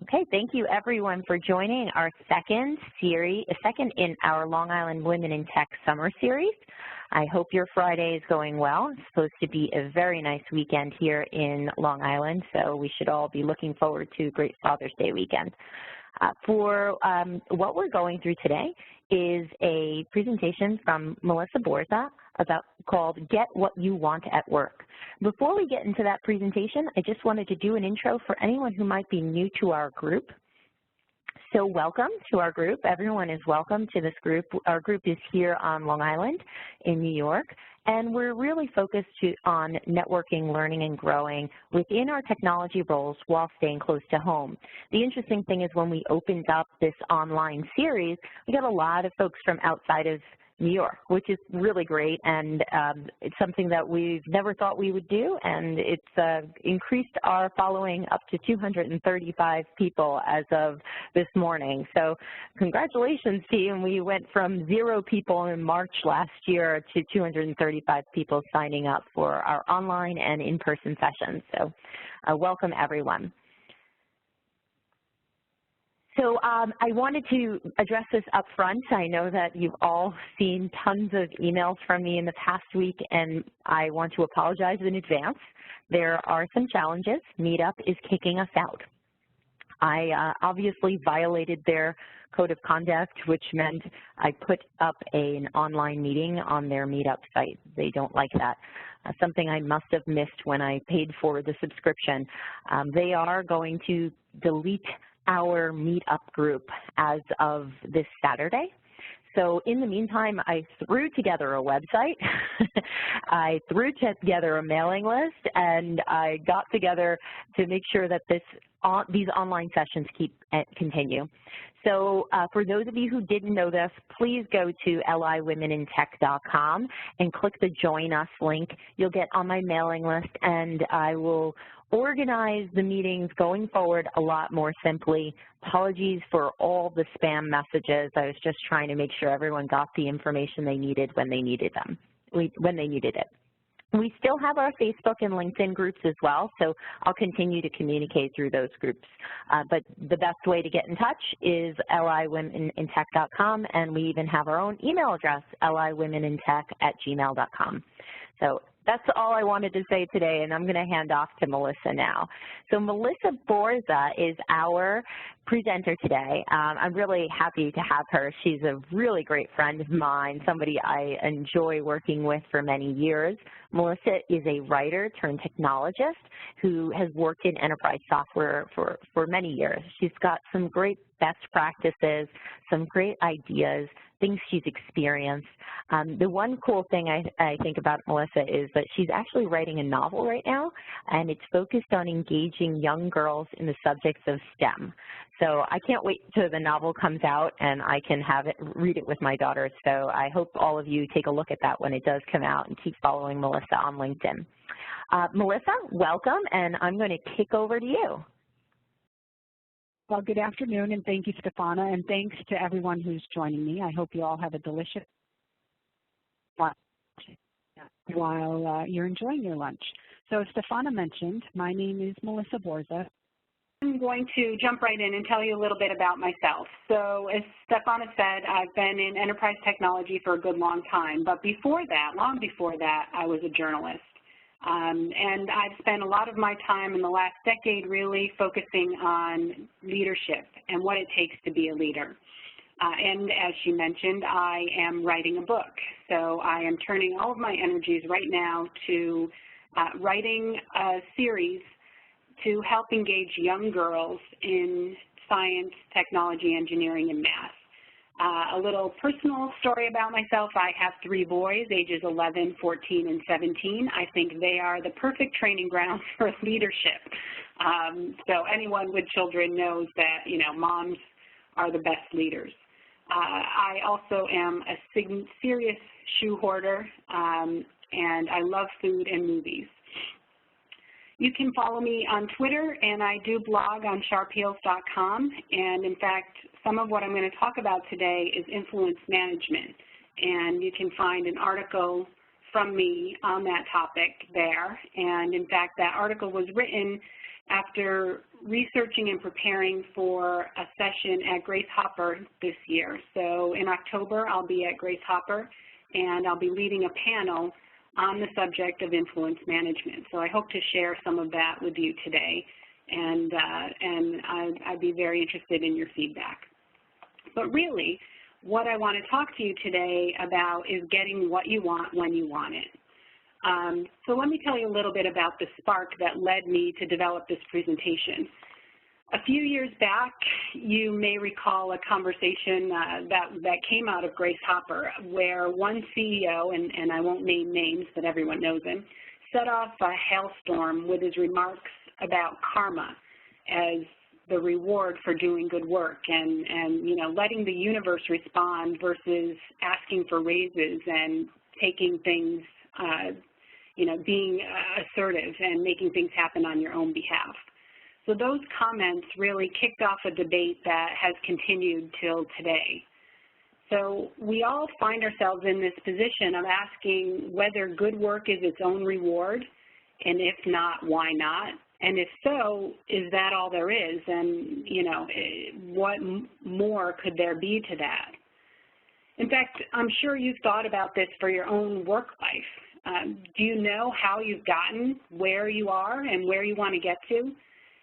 Okay, thank you everyone for joining our second in our Long Island Women in Tech Summer Series. I hope your Friday is going well. It's supposed to be a very nice weekend here in Long Island, so we should all be looking forward to a great Father's Day weekend. What we're going through today is a presentation from Melissa Borza called Get What You Want at Work. Before we get into that presentation, I just wanted to do an intro for anyone who might be new to our group. So welcome to our group. Everyone is welcome to this group. Our group is here on Long Island in New York, and we're really focused on networking, learning, and growing within our technology roles while staying close to home. The interesting thing is when we opened up this online series, we got a lot of folks from outside of New York, which is really great, and it's something that we've never thought we would do, and it's increased our following up to 235 people as of this morning. So congratulations, team. We went from 0 people in March last year to 235 people signing up for our online and in-person sessions. So welcome, everyone. So I wanted to address this up front. I know that you've all seen tons of emails from me in the past week, and I want to apologize in advance. There are some challenges. Meetup is kicking us out. I obviously violated their code of conduct, which meant I put up an online meeting on their Meetup site. They don't like that. Something I must have missed when I paid for the subscription. They are going to delete our Meetup group as of this Saturday. So in the meantime, I threw together a website, I threw together a mailing list, and I got together to make sure that these online sessions continue. So for those of you who didn't know this, please go to liwomenintech.com and click the Join Us link. You'll get on my mailing list, and I will organize the meetings going forward a lot more simply. Apologies for all the spam messages. I was just trying to make sure everyone got the information they needed when they needed it. We still have our Facebook and LinkedIn groups as well, so I'll continue to communicate through those groups. But the best way to get in touch is liwomenintech.com, and we even have our own email address, liwomenintech@gmail.com. So that's all I wanted to say today, and I'm going to hand off to Melissa now. So Melissa Borza is our presenter today. I'm really happy to have her. She's a really great friend of mine, somebody I enjoy working with for many years. Melissa is a writer turned technologist who has worked in enterprise software for many years. She's got some great best practices, some great ideas, things she's experienced. The one cool thing I think about Melissa is that she's actually writing a novel right now, and it's focused on engaging young girls in the subjects of STEM. So I can't wait till the novel comes out and I can read it with my daughters. So I hope all of you take a look at that when it does come out, and keep following Melissa on LinkedIn. Melissa, welcome, and I'm going to kick over to you. Well, good afternoon, and thank you, Stefana, and thanks to everyone who's joining me. I hope you all have a delicious lunch while you're enjoying your lunch. So as Stefana mentioned, my name is Melissa Borza. I'm going to jump right in and tell you a little bit about myself. So as Stefana said, I've been in enterprise technology for a good long time, but before that, long before that, I was a journalist. And I've spent a lot of my time in the last decade really focusing on leadership and what it takes to be a leader. And as she mentioned, I am writing a book. So I am turning all of my energies right now to writing a series to help engage young girls in science, technology, engineering, and math. A little personal story about myself. I have 3 boys, ages 11, 14, and 17. I think they are the perfect training ground for leadership. So anyone with children knows that, you know, moms are the best leaders. I also am a serious shoe hoarder, and I love food and movies. You can follow me on Twitter, and I do blog on sharpheels.com. And in fact, some of what I'm going to talk about today is influence management. And you can find an article from me on that topic there. And in fact, that article was written after researching and preparing for a session at Grace Hopper this year. So in October, I'll be at Grace Hopper, and I'll be leading a panel on the subject of influence management. So I hope to share some of that with you today, and I'd be very interested in your feedback. But really, what I want to talk to you today about is getting what you want when you want it. So let me tell you a little bit about the spark that led me to develop this presentation. A few years back, you may recall a conversation that came out of Grace Hopper, where one CEO, and I won't name names, but everyone knows him, set off a hailstorm with his remarks about karma as the reward for doing good work, and you know, letting the universe respond versus asking for raises and taking things, you know, being assertive and making things happen on your own behalf. So those comments really kicked off a debate that has continued till today. So we all find ourselves in this position of asking whether good work is its own reward, and if not, why not? And if so, is that all there is? And, you know, what more could there be to that? In fact, I'm sure you've thought about this for your own work life. Do you know how you've gotten where you are and where you want to get to?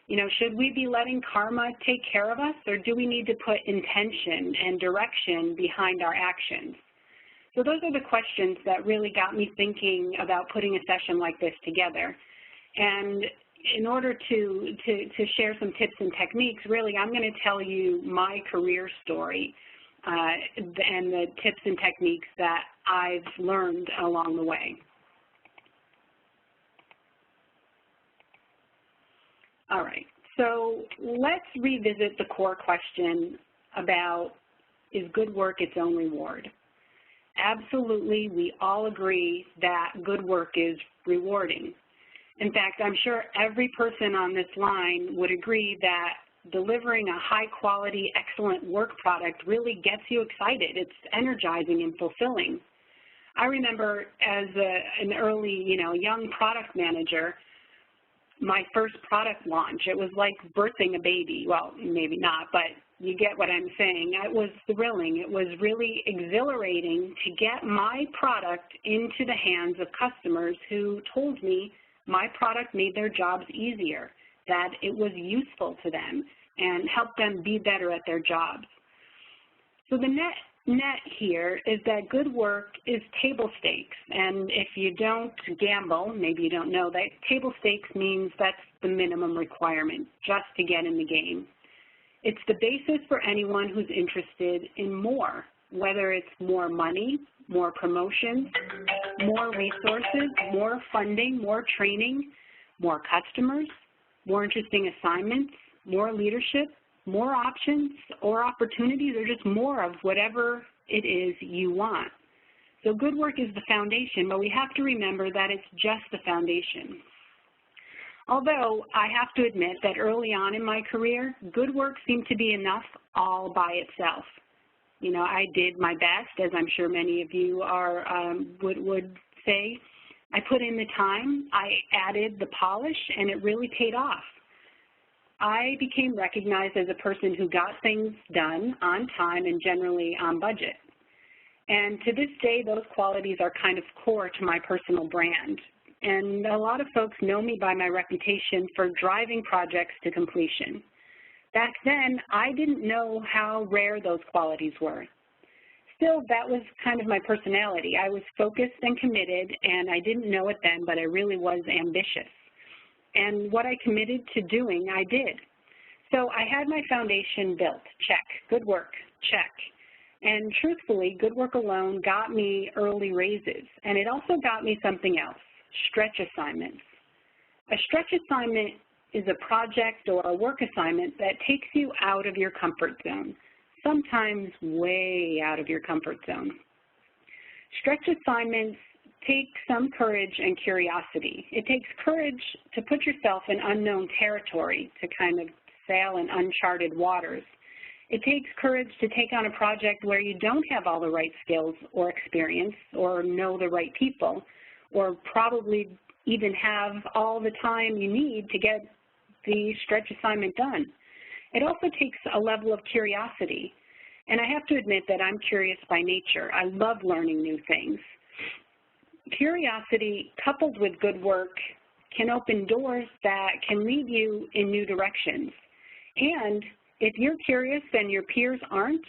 You know, should we be letting karma take care of us, or do we need to put intention and direction behind our actions? So those are the questions that really got me thinking about putting a session like this together. And in order to share some tips and techniques, really, I'm going to tell you my career story and the tips and techniques that I've learned along the way. All right, so let's revisit the core question about, is good work its own reward? Absolutely, we all agree that good work is rewarding. In fact, I'm sure every person on this line would agree that delivering a high-quality, excellent work product really gets you excited. It's energizing and fulfilling. I remember as an early, you know, young product manager, my first product launch, it was like birthing a baby. Well, maybe not, but you get what I'm saying. It was thrilling. It was really exhilarating to get my product into the hands of customers who told me my product made their jobs easier, that it was useful to them and helped them be better at their jobs. So the net here is that good work is table stakes, and if you don't gamble, maybe you don't know that table stakes means that's the minimum requirement just to get in the game. It's the basis for anyone who's interested in more, whether it's more money, more promotions, more resources, more funding, more training, more customers, more interesting assignments, more leadership, more options or opportunities, or just more of whatever it is you want. So good work is the foundation, but we have to remember that it's just the foundation. Although I have to admit that early on in my career, good work seemed to be enough all by itself. You know, I did my best, as I'm sure many of you are would say. I put in the time, I added the polish, and it really paid off. I became recognized as a person who got things done on time and generally on budget. And to this day, those qualities are kind of core to my personal brand. And a lot of folks know me by my reputation for driving projects to completion. Back then, I didn't know how rare those qualities were. Still, that was kind of my personality. I was focused and committed, and I didn't know it then, but I really was ambitious. And what I committed to doing, I did. So I had my foundation built, check. Good work, check. And truthfully, good work alone got me early raises, and it also got me something else, stretch assignments. A stretch assignment is a project or a work assignment that takes you out of your comfort zone, sometimes way out of your comfort zone. Stretch assignments take some courage and curiosity. It takes courage to put yourself in unknown territory, to kind of sail in uncharted waters. It takes courage to take on a project where you don't have all the right skills or experience or know the right people or probably even have all the time you need to get the stretch assignment done. It also takes a level of curiosity. And I have to admit that I'm curious by nature. I love learning new things. Curiosity coupled with good work can open doors that can lead you in new directions. And if you're curious and your peers aren't,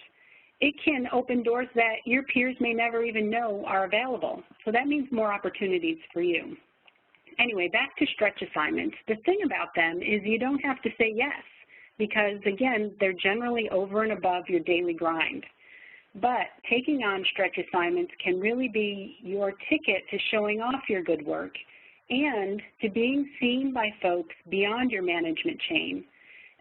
it can open doors that your peers may never even know are available. So that means more opportunities for you. Anyway, back to stretch assignments. The thing about them is you don't have to say yes because, again, they're generally over and above your daily grind. But taking on stretch assignments can really be your ticket to showing off your good work and to being seen by folks beyond your management chain.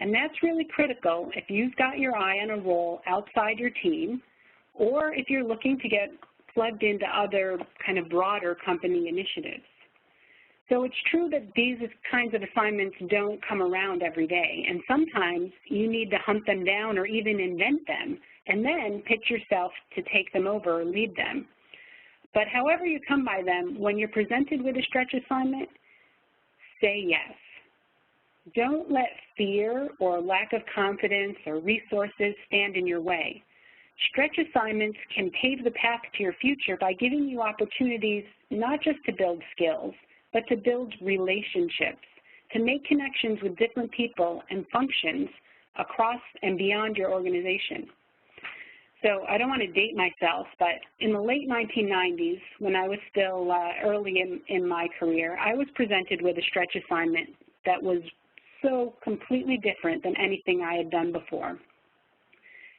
And that's really critical if you've got your eye on a role outside your team or if you're looking to get plugged into other kind of broader company initiatives. So it's true that these kinds of assignments don't come around every day, and sometimes you need to hunt them down or even invent them, and then pitch yourself to take them over or lead them. But however you come by them, when you're presented with a stretch assignment, say yes. Don't let fear or lack of confidence or resources stand in your way. Stretch assignments can pave the path to your future by giving you opportunities not just to build skills, but to build relationships, to make connections with different people and functions across and beyond your organization. So I don't want to date myself, but in the late 1990s, when I was still early in my career, I was presented with a stretch assignment that was so completely different than anything I had done before.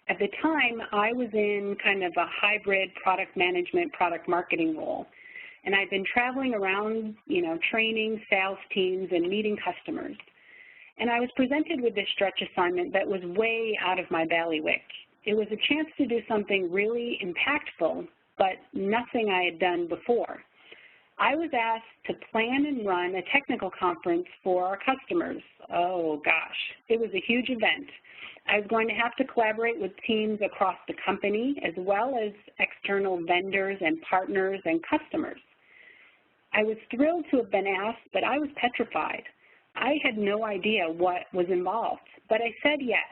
At the time, I was in kind of a hybrid product management, product marketing role. And I've been traveling around, training sales teams and meeting customers. And I was presented with this stretch assignment that was way out of my bailiwick. It was a chance to do something really impactful, but nothing I had done before. I was asked to plan and run a technical conference for our customers. Oh gosh, it was a huge event. I was going to have to collaborate with teams across the company as well as external vendors and partners and customers. I was thrilled to have been asked, but I was petrified. I had no idea what was involved, but I said yes.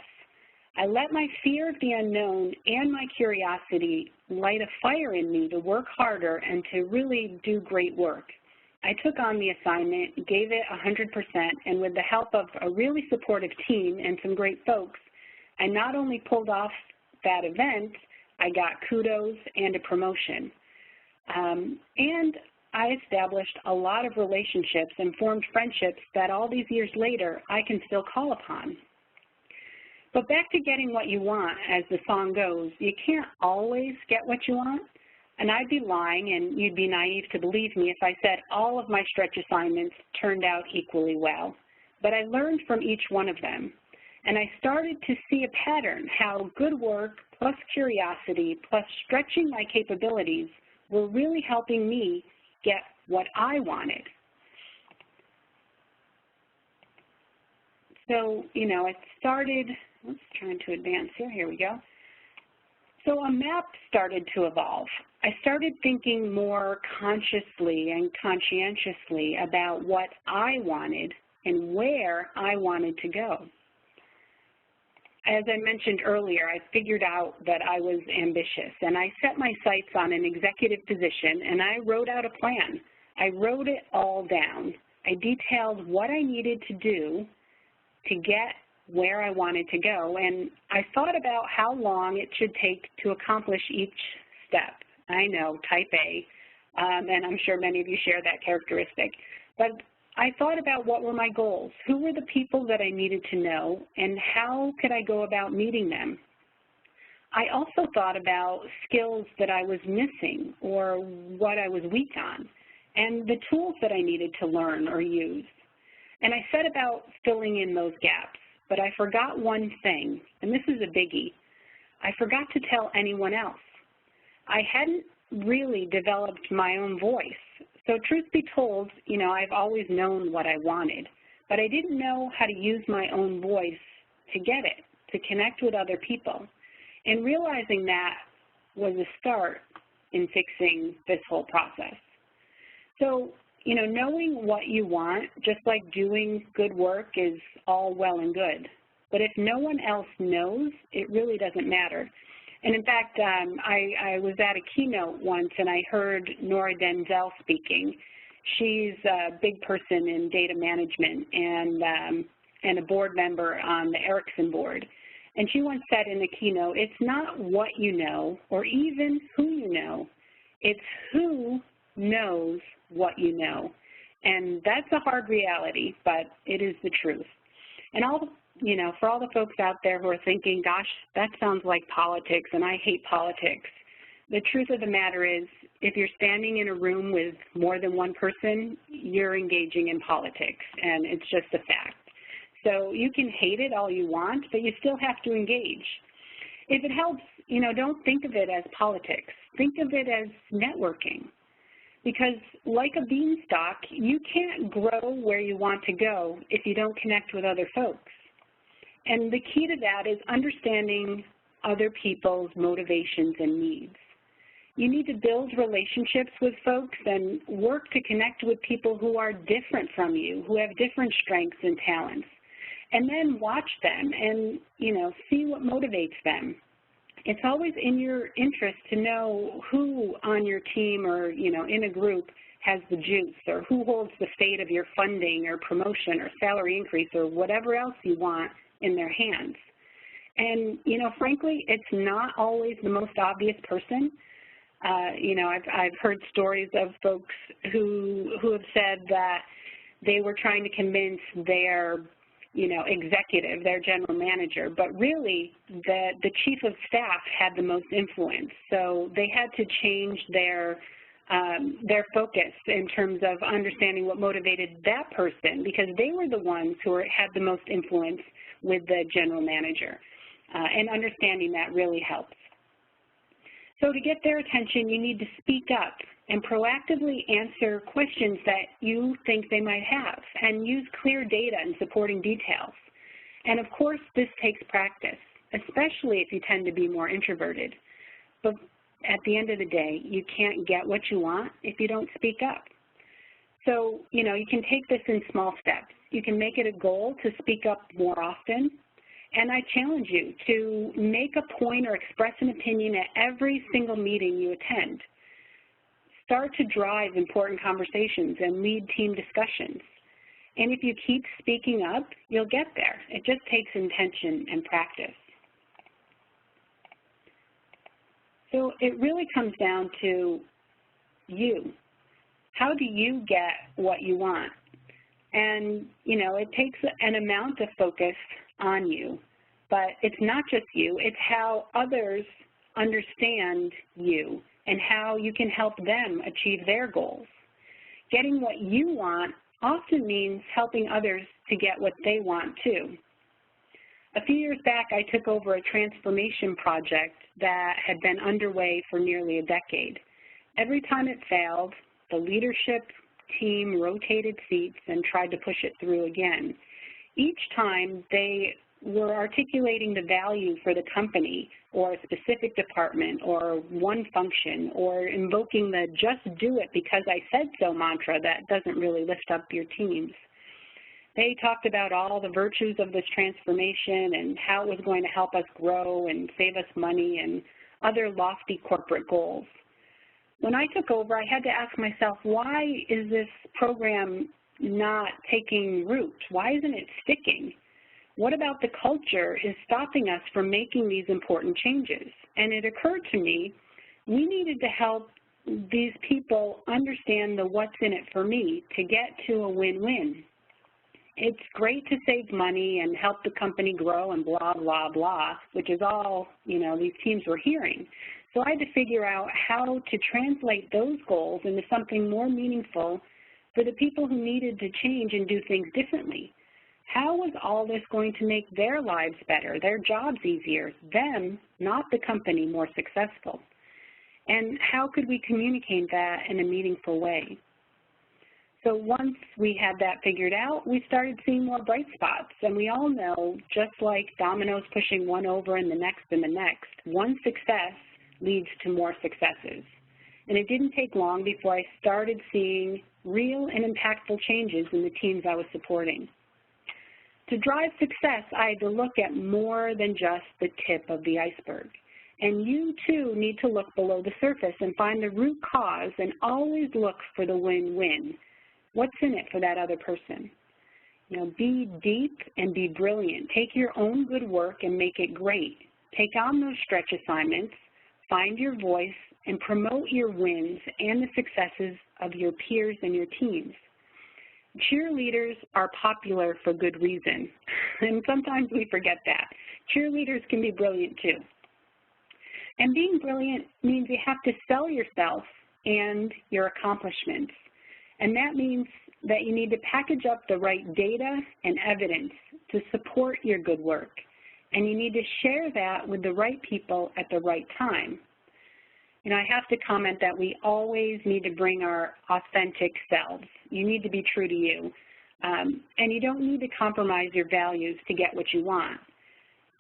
I let my fear of the unknown and my curiosity light a fire in me to work harder and to really do great work. I took on the assignment, gave it 100%, and with the help of a really supportive team and some great folks, I not only pulled off that event, I got kudos and a promotion. And I established a lot of relationships and formed friendships that all these years later I can still call upon. But back to getting what you want, as the song goes, you can't always get what you want, and I'd be lying and you'd be naive to believe me if I said all of my stretch assignments turned out equally well. But I learned from each one of them, and I started to see a pattern, how good work plus curiosity plus stretching my capabilities were really helping me get what I wanted. So, it started, let's try to advance here we go. So a map started to evolve. I started thinking more consciously and conscientiously about what I wanted and where I wanted to go. As I mentioned earlier, I figured out that I was ambitious, and I set my sights on an executive position, and I wrote out a plan. I wrote it all down. I detailed what I needed to do to get where I wanted to go, and I thought about how long it should take to accomplish each step. I know, type A, and I'm sure many of you share that characteristic. But I thought about what were my goals, who were the people that I needed to know, and how could I go about meeting them. I also thought about skills that I was missing or what I was weak on, and the tools that I needed to learn or use. And I set about filling in those gaps, but I forgot one thing, and this is a biggie. I forgot to tell anyone else. I hadn't really developed my own voice. So truth be told, I've always known what I wanted, but I didn't know how to use my own voice to get it, to connect with other people. And realizing that was a start in fixing this whole process. So, you know, knowing what you want, just like doing good work, is all well and good. But if no one else knows, it really doesn't matter. And in fact, I was at a keynote once and I heard Nora Denzel speaking. She's a big person in data management and a board member on the Ericsson board. And she once said in the keynote, it's not what you know or even who you know, it's who knows what you know. And that's a hard reality, but it is the truth. And you know, for all the folks out there who are thinking, gosh, that sounds like politics and I hate politics, the truth of the matter is, if you're standing in a room with more than one person, you're engaging in politics, and it's just a fact. So you can hate it all you want, but you still have to engage. If it helps, you know, don't think of it as politics. Think of it as networking. Because like a beanstalk, you can't grow where you want to go if you don't connect with other folks. And the key to that is understanding other people's motivations and needs. You need to build relationships with folks and work to connect with people who are different from you, who have different strengths and talents. And then watch them and, you know, see what motivates them. It's always in your interest to know who on your team or, you know, in a group has the juice, or who holds the fate of your funding or promotion or salary increase or whatever else you want in their hands. And, you know, frankly, it's not always the most obvious person. You know, I've heard stories of folks who have said that they were trying to convince their, you know, executive, their general manager, but really the chief of staff had the most influence. So they had to change their focus in terms of understanding what motivated that person, because they were the ones who had the most influence with the general manager. And understanding that really helps. So to get their attention, you need to speak up and proactively answer questions that you think they might have, and use clear data and supporting details. And of course, this takes practice, especially if you tend to be more introverted. But at the end of the day, you can't get what you want if you don't speak up. So, you know, you can take this in small steps. You can make it a goal to speak up more often. And I challenge you to make a point or express an opinion at every single meeting you attend. Start to drive important conversations and lead team discussions. And if you keep speaking up, you'll get there. It just takes intention and practice. So it really comes down to you. How do you get what you want? And, you know, it takes an amount of focus on you, but it's not just you, it's how others understand you and how you can help them achieve their goals. Getting what you want often means helping others to get what they want too. A few years back, I took over a transformation project that had been underway for nearly a decade. Every time it failed, the leadership team rotated seats and tried to push it through again. Each time, they were articulating the value for the company or a specific department or one function, or invoking the just do it because I said so mantra that doesn't really lift up your teams. They talked about all the virtues of this transformation and how it was going to help us grow and save us money and other lofty corporate goals. When I took over, I had to ask myself, why is this program not taking root? Why isn't it sticking? What about the culture is stopping us from making these important changes? And it occurred to me, we needed to help these people understand the what's in it for me to get to a win-win. It's great to save money and help the company grow and blah, blah, blah, which is all, you know, these teams were hearing. So I had to figure out how to translate those goals into something more meaningful for the people who needed to change and do things differently. How was all this going to make their lives better, their jobs easier, them, not the company, more successful? And how could we communicate that in a meaningful way? So once we had that figured out, we started seeing more bright spots. And we all know, just like dominoes pushing one over and the next, one success leads to more successes. And it didn't take long before I started seeing real and impactful changes in the teams I was supporting. To drive success, I had to look at more than just the tip of the iceberg. And you, too, need to look below the surface and find the root cause and always look for the win-win. What's in it for that other person? You know, be deep and be brilliant. Take your own good work and make it great. Take on those stretch assignments, find your voice, and promote your wins and the successes of your peers and your teams. Cheerleaders are popular for good reason, and sometimes we forget that. Cheerleaders can be brilliant too. And being brilliant means you have to sell yourself and your accomplishments. And that means that you need to package up the right data and evidence to support your good work. And you need to share that with the right people at the right time. And I have to comment that we always need to bring our authentic selves. You need to be true to you. And you don't need to compromise your values to get what you want.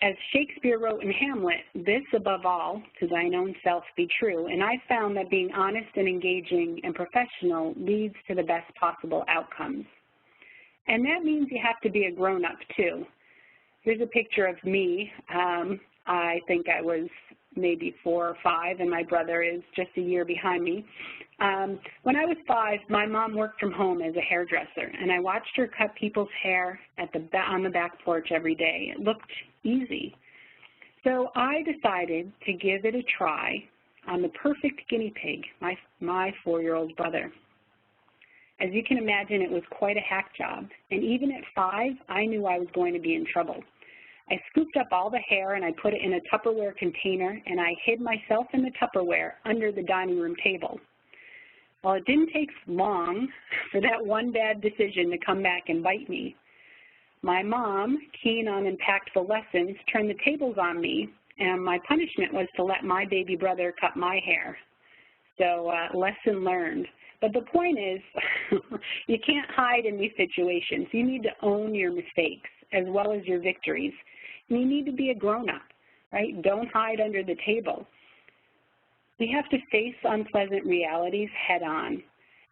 As Shakespeare wrote in Hamlet, this above all, to thine own self be true. And I found that being honest and engaging and professional leads to the best possible outcomes. And that means you have to be a grown-up too. Here's a picture of me. I think I was maybe 4 or 5, and my brother is just a year behind me. When I was 5, my mom worked from home as a hairdresser, and I watched her cut people's hair on the back porch every day. It looked easy. So I decided to give it a try on the perfect guinea pig, my 4-year-old brother. As you can imagine, it was quite a hack job, and even at 5, I knew I was going to be in trouble. I scooped up all the hair and I put it in a Tupperware container, and I hid myself in the Tupperware under the dining room table. Well, it didn't take long for that one bad decision to come back and bite me. My mom, keen on impactful lessons, turned the tables on me, and my punishment was to let my baby brother cut my hair. So, lesson learned. But the point is, you can't hide in these situations. You need to own your mistakes as well as your victories. And you need to be a grown-up, right? Don't hide under the table. We have to face unpleasant realities head-on,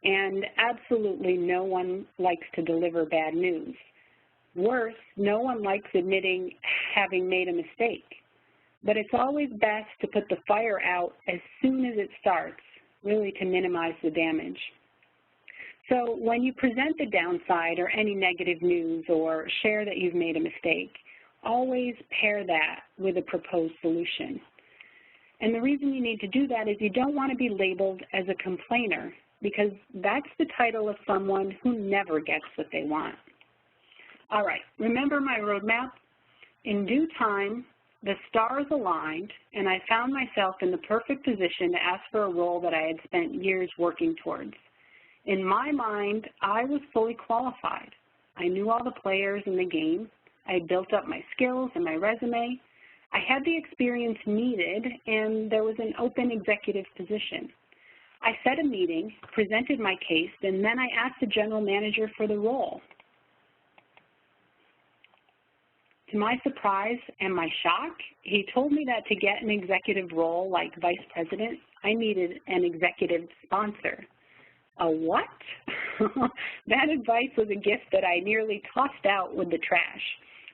and absolutely no one likes to deliver bad news. Worse, no one likes admitting having made a mistake. But it's always best to put the fire out as soon as it starts, really to minimize the damage. So when you present the downside or any negative news or share that you've made a mistake, always pair that with a proposed solution. And the reason you need to do that is you don't want to be labeled as a complainer, because that's the title of someone who never gets what they want. All right, remember my roadmap? In due time, the stars aligned, and I found myself in the perfect position to ask for a role that I had spent years working towards. In my mind, I was fully qualified. I knew all the players in the game. I had built up my skills and my resume. I had the experience needed, and there was an open executive position. I set a meeting, presented my case, and then I asked the general manager for the role. To my surprise and my shock, he told me that to get an executive role like vice president, I needed an executive sponsor. A what? That advice was a gift that I nearly tossed out with the trash.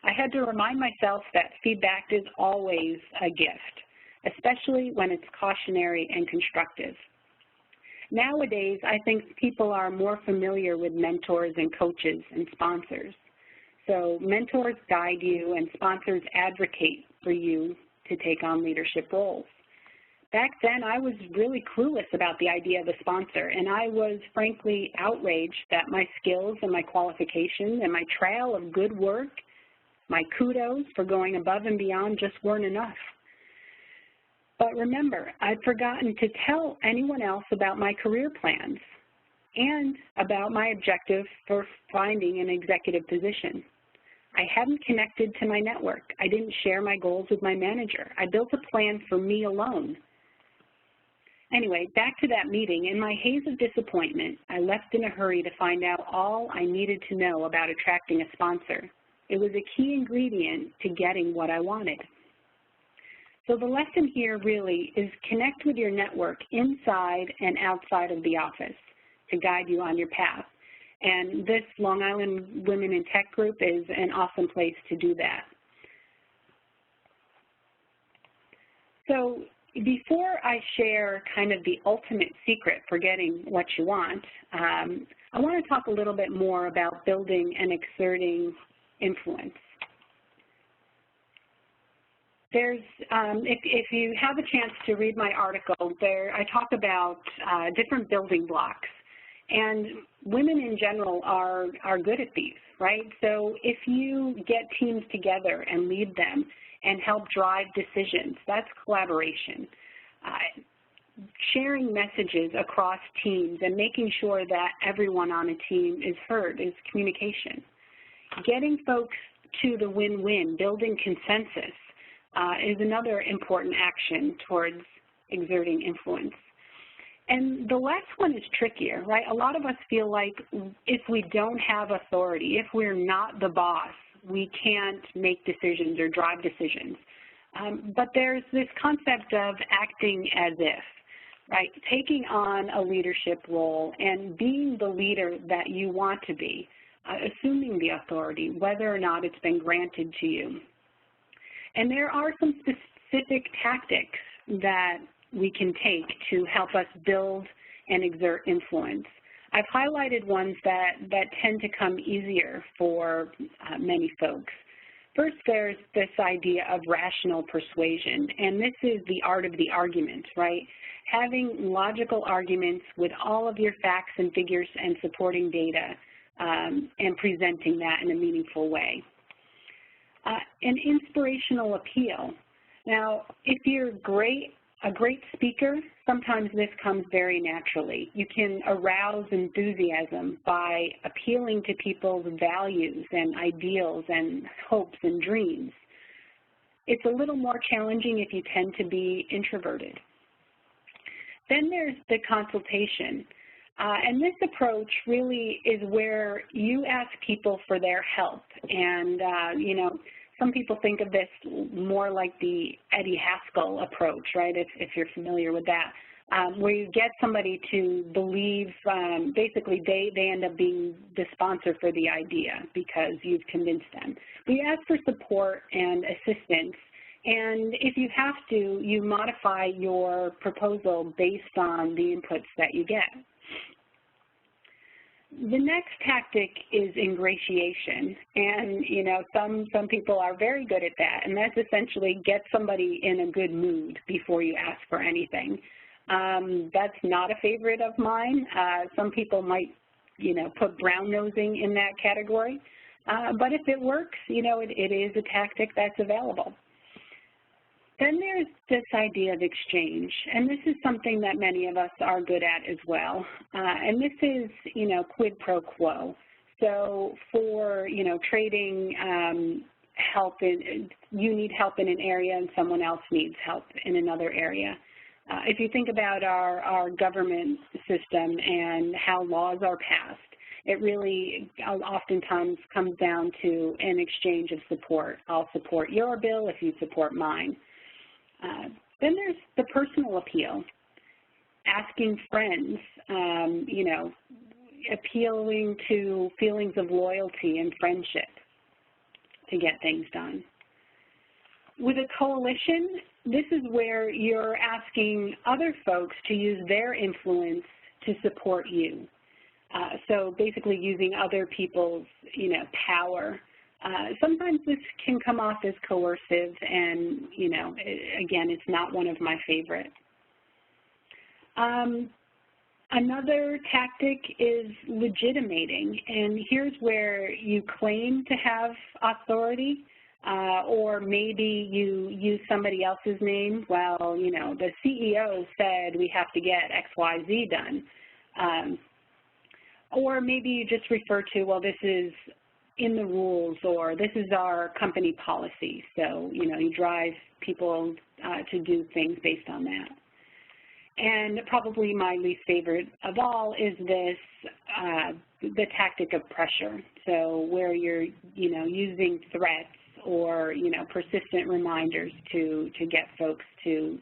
I had to remind myself that feedback is always a gift, especially when it's cautionary and constructive. Nowadays, I think people are more familiar with mentors and coaches and sponsors. So mentors guide you and sponsors advocate for you to take on leadership roles. Back then, I was really clueless about the idea of a sponsor, and I was frankly outraged that my skills and my qualifications and my trail of good work, my kudos for going above and beyond just weren't enough. But remember, I'd forgotten to tell anyone else about my career plans and about my objective for finding an executive position. I hadn't connected to my network. I didn't share my goals with my manager. I built a plan for me alone. Anyway, back to that meeting. In my haze of disappointment, I left in a hurry to find out all I needed to know about attracting a sponsor. It was a key ingredient to getting what I wanted. So the lesson here really is connect with your network inside and outside of the office to guide you on your path. And this Long Island Women in Tech group is an awesome place to do that. So before I share kind of the ultimate secret for getting what you want, I want to talk a little bit more about building and exerting influence. There's, if you have a chance to read my article, there I talk about different building blocks. And women in general are good at these, right? So if you get teams together and lead them and help drive decisions, that's collaboration. Sharing messages across teams and making sure that everyone on a team is heard is communication. Getting folks to the win-win, building consensus, is another important action towards exerting influence. And the last one is trickier, right? A lot of us feel like if we don't have authority, if we're not the boss, we can't make decisions or drive decisions. But there's this concept of acting as if, right? Taking on a leadership role and being the leader that you want to be, assuming the authority, whether or not it's been granted to you. And there are some specific tactics that we can take to help us build and exert influence. I've highlighted ones that tend to come easier for many folks. First, there's this idea of rational persuasion, and this is the art of the argument, right? Having logical arguments with all of your facts and figures and supporting data and presenting that in a meaningful way. An inspirational appeal. Now, if you're a great speaker, sometimes this comes very naturally. You can arouse enthusiasm by appealing to people's values and ideals and hopes and dreams. It's a little more challenging if you tend to be introverted. Then there's the consultation. And this approach really is where you ask people for their help. And, you know, some people think of this more like the Eddie Haskell approach, right, if you're familiar with that, where you get somebody to believe, basically they end up being the sponsor for the idea because you've convinced them. But you ask for support and assistance, and if you have to, you modify your proposal based on the inputs that you get. The next tactic is ingratiation, and you know some people are very good at that, and that's essentially get somebody in a good mood before you ask for anything. That's not a favorite of mine. Some people might, you know, put brown nosing in that category, but if it works, you know, it is a tactic that's available. Then there's this idea of exchange, and this is something that many of us are good at as well. And this is, you know, quid pro quo. So for, you know, trading help, you need help in an area and someone else needs help in another area. If you think about our government system and how laws are passed, it really oftentimes comes down to an exchange of support. I'll support your bill if you support mine. Then there's the personal appeal, asking friends, you know, appealing to feelings of loyalty and friendship to get things done. With a coalition, this is where you're asking other folks to use their influence to support you. So basically using other people's, you know, power. Sometimes this can come off as coercive, and, you know, again, it's not one of my favorite. Another tactic is legitimating, and here's where you claim to have authority, or maybe you use somebody else's name. Well, you know, the CEO said we have to get X, Y, Z done. Or maybe you just refer to, well, this is in the rules, or this is our company policy. So, you know, you drive people to do things based on that. And probably my least favorite of all is this, the tactic of pressure. So where you're, you know, using threats or, you know, persistent reminders to get folks to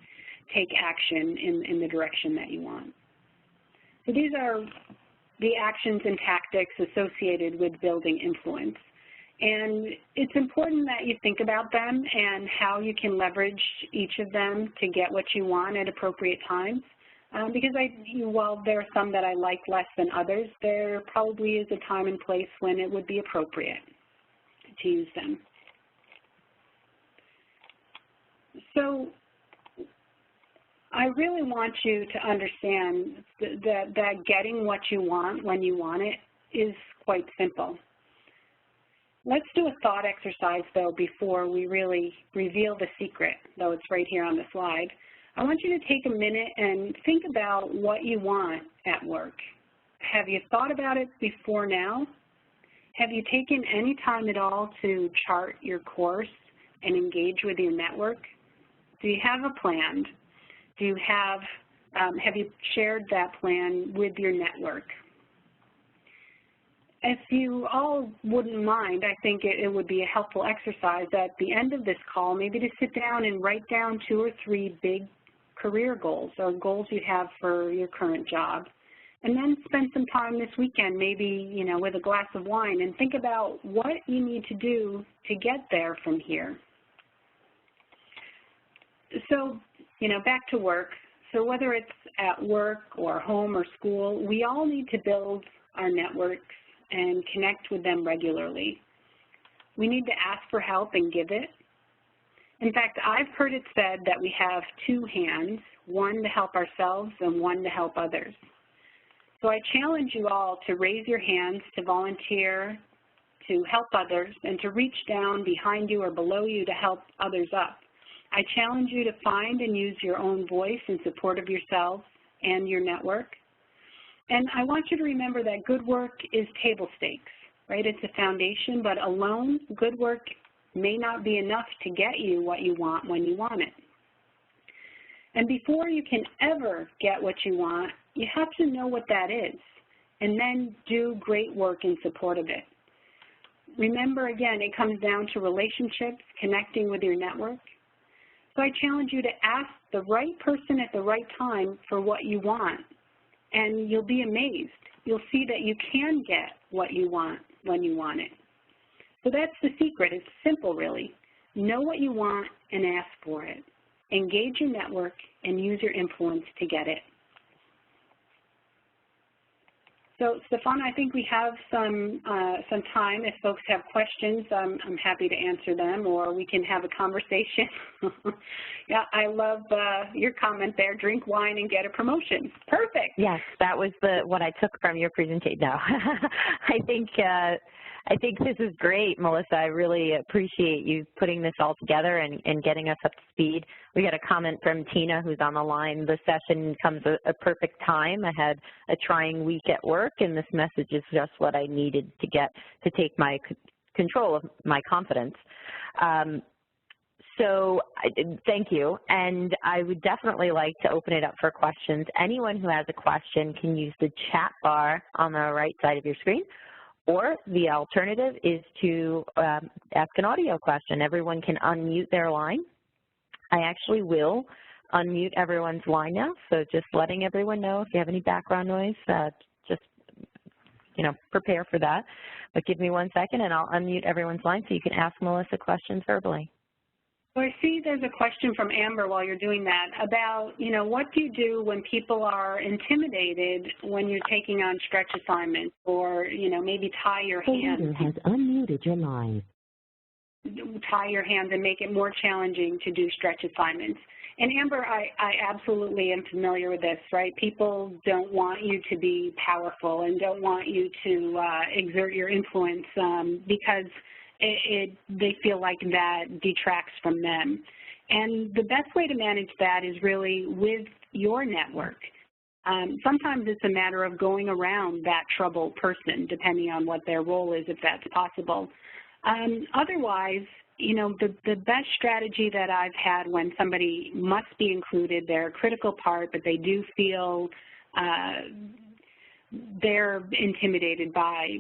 take action in the direction that you want. So these are the actions and tactics associated with building influence. And it's important that you think about them and how you can leverage each of them to get what you want at appropriate times. Because while there are some that I like less than others, there probably is a time and place when it would be appropriate to use them. So I really want you to understand that getting what you want when you want it is quite simple. Let's do a thought exercise, though, before we really reveal the secret, though it's right here on the slide. I want you to take a minute and think about what you want at work. Have you thought about it before now? Have you taken any time at all to chart your course and engage with your network? Do you have a plan? Do you have you shared that plan with your network? If you all wouldn't mind, I think it would be a helpful exercise at the end of this call, maybe to sit down and write down 2 or 3 big career goals or goals you have for your current job. And then spend some time this weekend, maybe, you know, with a glass of wine, and think about what you need to do to get there from here. So, you know, back to work. So whether it's at work or home or school, we all need to build our networks and connect with them regularly. We need to ask for help and give it. In fact, I've heard it said that we have 2 hands, one to help ourselves and one to help others. So I challenge you all to raise your hands to volunteer, to help others, and to reach down behind you or below you to help others up. I challenge you to find and use your own voice in support of yourselves and your network. And I want you to remember that good work is table stakes, right? It's a foundation, but alone, good work may not be enough to get you what you want when you want it. And before you can ever get what you want, you have to know what that is, and then do great work in support of it. Remember, again, it comes down to relationships, connecting with your network. So I challenge you to ask the right person at the right time for what you want, and you'll be amazed. You'll see that you can get what you want when you want it. So that's the secret. It's simple, really. Know what you want and ask for it. Engage your network and use your influence to get it. So, Stefan, I think we have some time. If folks have questions, I'm happy to answer them, or we can have a conversation. Yeah, I love your comment there, drink wine and get a promotion. Perfect. Yes, that was what I took from your presentation. No, I think this is great, Melissa. I really appreciate you putting this all together and getting us up to speed. We got a comment from Tina, who's on the line. The session comes at a perfect time. I had a trying week at work, and this message is just what I needed to take my control of my confidence. So thank you, and I would definitely like to open it up for questions. Anyone who has a question can use the chat bar on the right side of your screen, or the alternative is to ask an audio question. Everyone can unmute their line. I actually will unmute everyone's line now, so just letting everyone know if you have any background noise, just, you know, prepare for that. But give me 1 second and I'll unmute everyone's line so you can ask Melissa questions verbally. So I see there's a question from Amber while you're doing that about, you know, what do you do when people are intimidated when you're taking on stretch assignments, or, you know, maybe tie your hands. The leader has unmuted your line. Tie your hands and make it more challenging to do stretch assignments. And Amber, I absolutely am familiar with this, right? People don't want you to be powerful and don't want you to exert your influence because they feel like that detracts from them. And the best way to manage that is really with your network. Sometimes it's a matter of going around that troubled person, depending on what their role is, if that's possible. Otherwise, you know, the best strategy that I've had when somebody must be included, they're a critical part, but they do feel they're intimidated by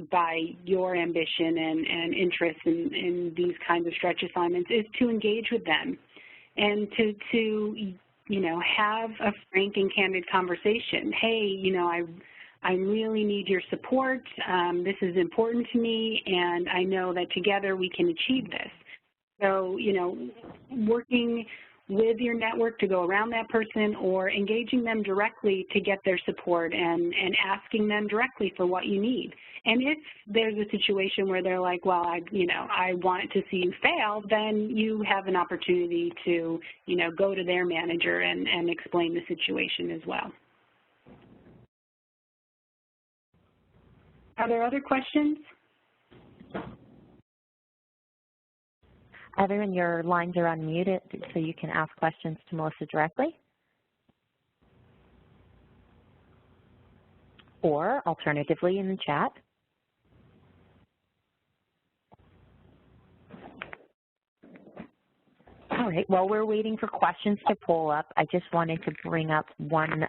your ambition and interest in these kinds of stretch assignments, is to engage with them and to you know, have a frank and candid conversation. Hey, you know, I really need your support. This is important to me, and I know that together we can achieve this. So, you know, working with your network to go around that person, or engaging them directly to get their support and asking them directly for what you need. And if there's a situation where they're like, well, I want to see you fail, then you have an opportunity to, you know, go to their manager and explain the situation as well. Are there other questions? Everyone, your lines are unmuted, so you can ask questions to Melissa directly. Or alternatively in the chat. All right, while we're waiting for questions to pull up, I just wanted to bring up one.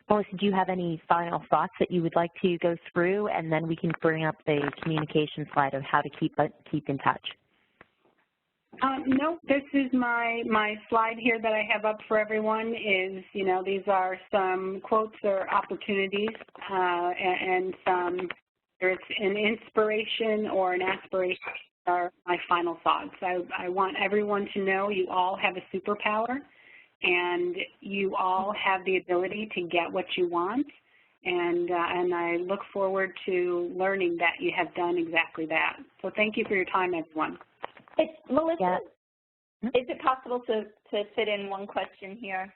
Melissa, do you have any final thoughts that you would like to go through, and then we can bring up the communication slide of how to keep in touch? No, this is my slide here that I have up for everyone. Is, you know, these are some quotes or opportunities, and some, whether it's an inspiration or an aspiration, are my final thoughts. I want everyone to know you all have a superpower, and you all have the ability to get what you want, and I look forward to learning that you have done exactly that. So thank you for your time, everyone. It's Melissa, yeah. Is it possible to fit in one question here?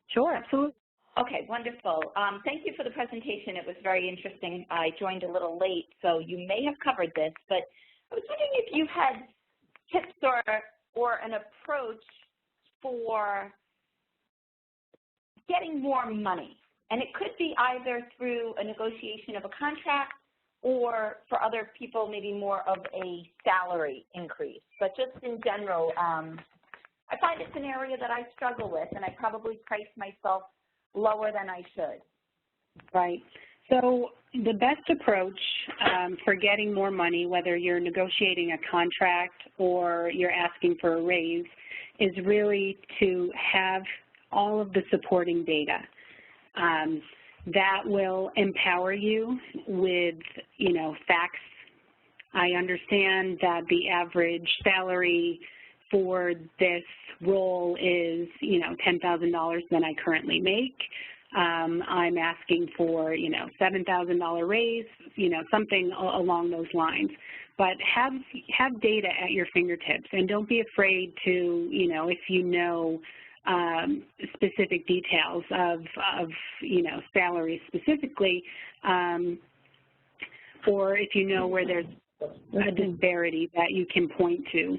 Sure. Absolutely. Okay, wonderful. Thank you for the presentation. It was very interesting. I joined a little late, so you may have covered this, but I was wondering if you had tips or an approach for getting more money. And it could be either through a negotiation of a contract, or for other people, maybe more of a salary increase. But just in general, I find it's an area that I struggle with, and I probably price myself lower than I should. Right. So the best approach for getting more money, whether you're negotiating a contract or you're asking for a raise, is really to have all of the supporting data. That will empower you with, you know, facts. I understand that the average salary for this role is, you know, $10,000 than I currently make. I'm asking for, you know, $7,000 raise, you know, something along those lines. But have data at your fingertips, and don't be afraid to, you know, if you know specific details of you know, salary specifically, or if you know where there's a disparity that you can point to.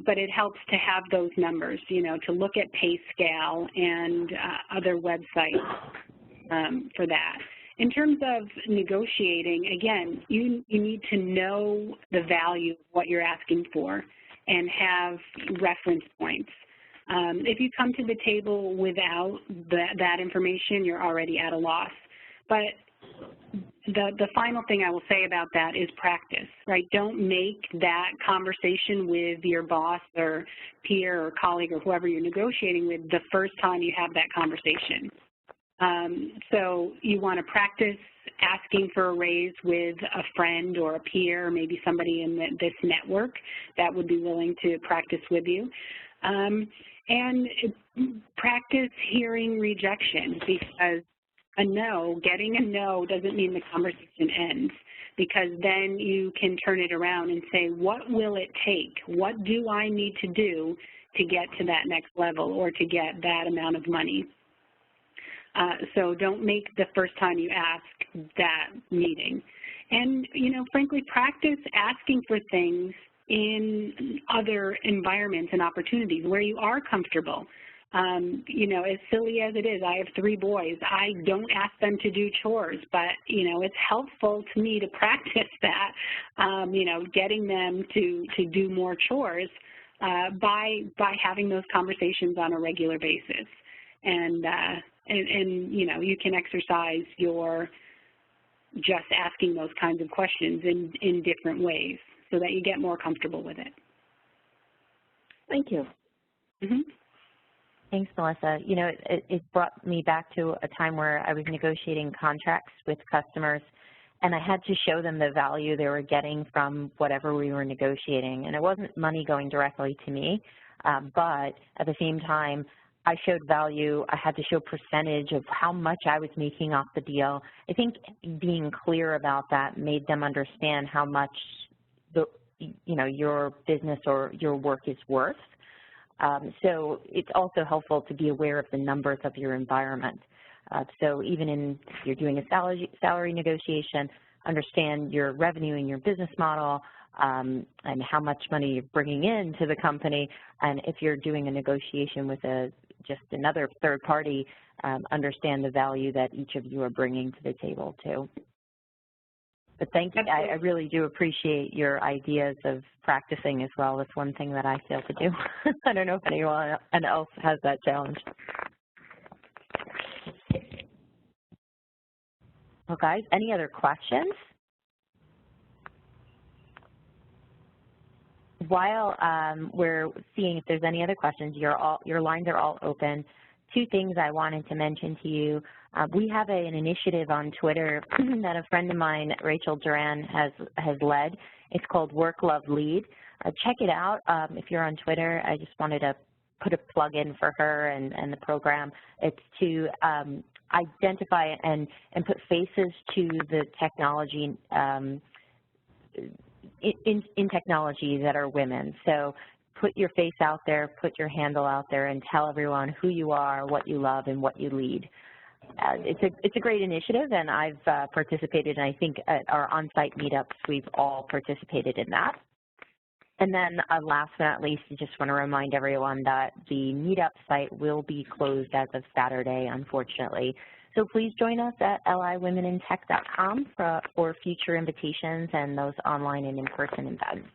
But it helps to have those numbers, you know, to look at pay scale and other websites for that. In terms of negotiating, again, you need to know the value of what you're asking for and have reference points. If you come to the table without that information, you're already at a loss. But the final thing I will say about that is practice, right? Don't make that conversation with your boss or peer or colleague or whoever you're negotiating with the first time you have that conversation. So you want to practice asking for a raise with a friend or a peer, or maybe somebody in this network that would be willing to practice with you. And practice hearing rejection, because getting a no doesn't mean the conversation ends, because then you can turn it around and say, what will it take? What do I need to do to get to that next level or to get that amount of money? So don't make the first time you ask that meeting. And, you know, frankly, practice asking for things in other environments and opportunities where you are comfortable. You know, as silly as it is, I have 3 boys. I don't ask them to do chores, but, you know, it's helpful to me to practice that, you know, getting them to do more chores by having those conversations on a regular basis. And And you know, you can exercise your just asking those kinds of questions in different ways so that you get more comfortable with it. Thank you. Mm-hmm. Thanks, Melissa. You know, it brought me back to a time where I was negotiating contracts with customers, and I had to show them the value they were getting from whatever we were negotiating. And it wasn't money going directly to me, but at the same time, I showed value. I had to show percentage of how much I was making off the deal. I think being clear about that made them understand how much your business or your work is worth. So it's also helpful to be aware of the numbers of your environment. So even if you're doing a salary negotiation, understand your revenue and your business model and how much money you're bringing in to the company. And if you're doing a negotiation with just another third party, understand the value that each of you are bringing to the table too. But thank you. I really do appreciate your ideas of practicing as well. It's one thing that I fail to do. I don't know if anyone else has that challenge. Well, guys, any other questions? While we're seeing if there's any other questions, your lines are all open. Two things I wanted to mention to you. We have an initiative on Twitter that a friend of mine, Rachel Duran, has led. It's called Work, Love, Lead. Check it out if you're on Twitter. I just wanted to put a plug in for her and the program. It's to identify and put faces to the technology in technology that are women. So put your face out there, put your handle out there, and tell everyone who you are, what you love, and what you lead. It's a great initiative, and I've participated, and I think at our on-site meetups, we've all participated in that. And then last but not least, I just want to remind everyone that the meetup site will be closed as of Saturday, unfortunately. So please join us at LIWomenInTech.com for future invitations and those online and in-person events.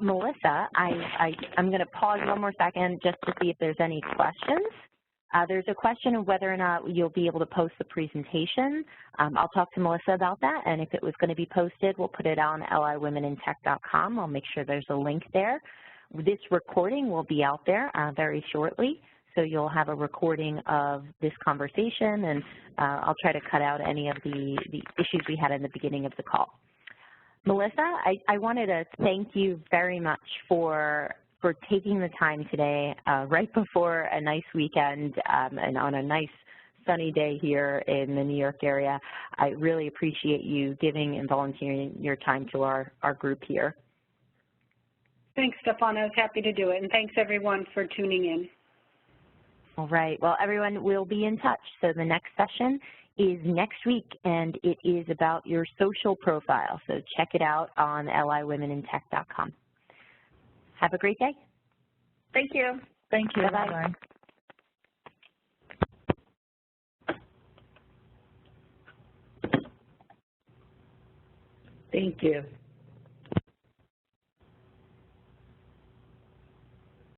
Melissa, I'm going to pause one more second just to see if there's any questions. There's a question of whether or not you'll be able to post the presentation. I'll talk to Melissa about that, and if it was going to be posted, we'll put it on LIWomenInTech.com. I'll make sure there's a link there. This recording will be out there very shortly, so you'll have a recording of this conversation, and I'll try to cut out any of the issues we had in the beginning of the call. Melissa, I wanted to thank you very much for taking the time today, right before a nice weekend and on a nice sunny day here in the New York area. I really appreciate you giving and volunteering your time to our group here. Thanks, Stefana. I was happy to do it, and thanks everyone for tuning in. All right. Well, everyone, we'll be in touch. So the next session is next week, and it is about your social profile. So check it out on LIWomenInTech.com. Have a great day. Thank you. Thank you. Bye-bye. Thank you.